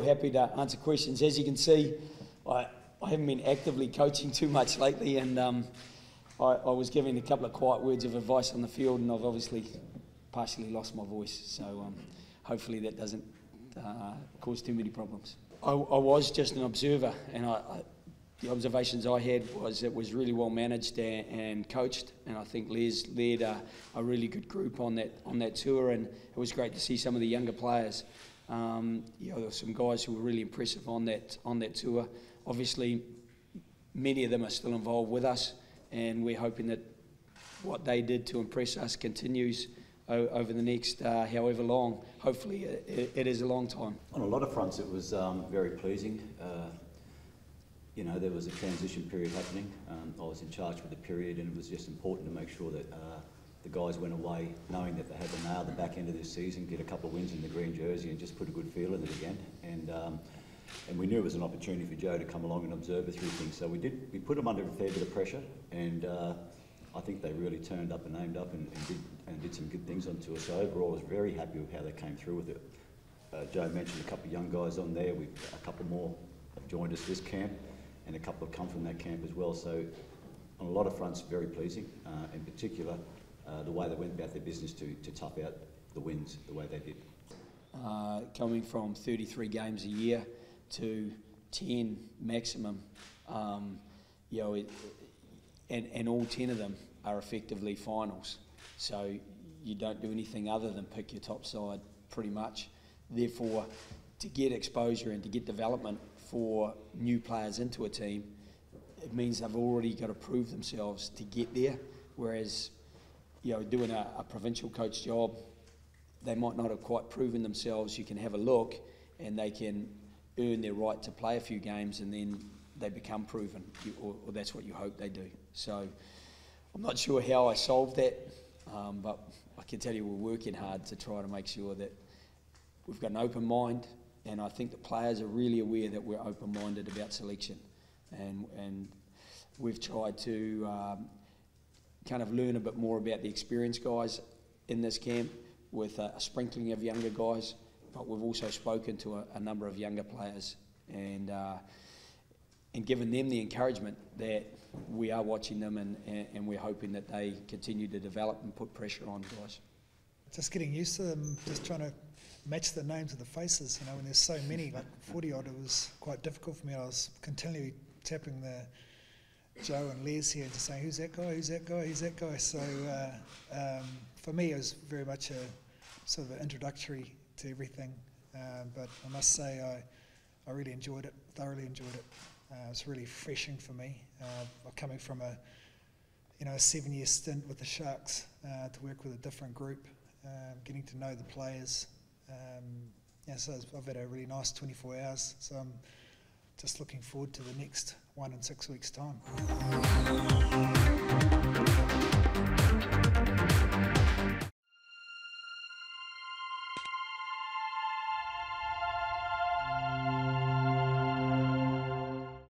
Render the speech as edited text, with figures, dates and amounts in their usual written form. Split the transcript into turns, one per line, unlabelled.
happy to answer questions. As you can see, I haven't been actively coaching too much lately, and I was giving a couple of quiet words of advice on the field, and I've obviously partially lost my voice, so hopefully that doesn't cause too many problems. I was just an observer, and the observations I had was it was really well managed and coached, and I think Les led a really good group on that tour, and it was great to see some of the younger players. There were some guys who were really impressive on that tour. Obviously, many of them are still involved with us, and we're hoping that what they did to impress us continues over the next however long. Hopefully it is a long time.
On a lot of fronts it was very pleasing. There was a transition period happening. I was in charge for the period, and it was just important to make sure that the guys went away knowing that they had to nail the back end of this season, get a couple of wins in the green jersey and just put a good feel in it again. And we knew it was an opportunity for Joe to come along and observe us through things. So we put them under a fair bit of pressure, and I think they really turned up and aimed up and did some good things on tour. So overall, I was very happy with how they came through with it. Joe mentioned a couple of young guys on there. A couple more have joined us this camp, and a couple have come from that camp as well. So on a lot of fronts, very pleasing. In particular, the way they went about their business to tough out the wins the way they did.
Coming from 33 games a year to 10 maximum, and all 10 of them are effectively finals. So you don't do anything other than pick your top side pretty much. Therefore, to get exposure and to get development for new players into a team, it means they've already got to prove themselves to get there. Whereas, doing a provincial coach job, they might not have quite proven themselves. You can have a look and they can earn their right to play a few games, and then they become proven, or that's what you hope they do. So I'm not sure how I solved that, but I can tell you we're working hard to try to make sure that we've got an open mind, and I think the players are really aware that we're open-minded about selection, and we've tried to kind of learn a bit more about the experienced guys in this camp with a sprinkling of younger guys, but we've also spoken to a number of younger players and given them the encouragement that we are watching them, and we're hoping that they continue to develop and put pressure on guys.
Just getting used to them, just trying to match the names of the faces, when there's so many, like 40 odd, it was quite difficult for me. I was continually tapping the Joe and Les here and just saying, who's that guy, who's that guy, who's that guy? So for me it was very much a sort of an introductory to everything, but I must say I really enjoyed it, thoroughly enjoyed it. It was really refreshing for me, coming from a 7-year stint with the Sharks to work with a different group, getting to know the players. So I've had a really nice 24 hours, so I'm just looking forward to the next one in 6 weeks' time.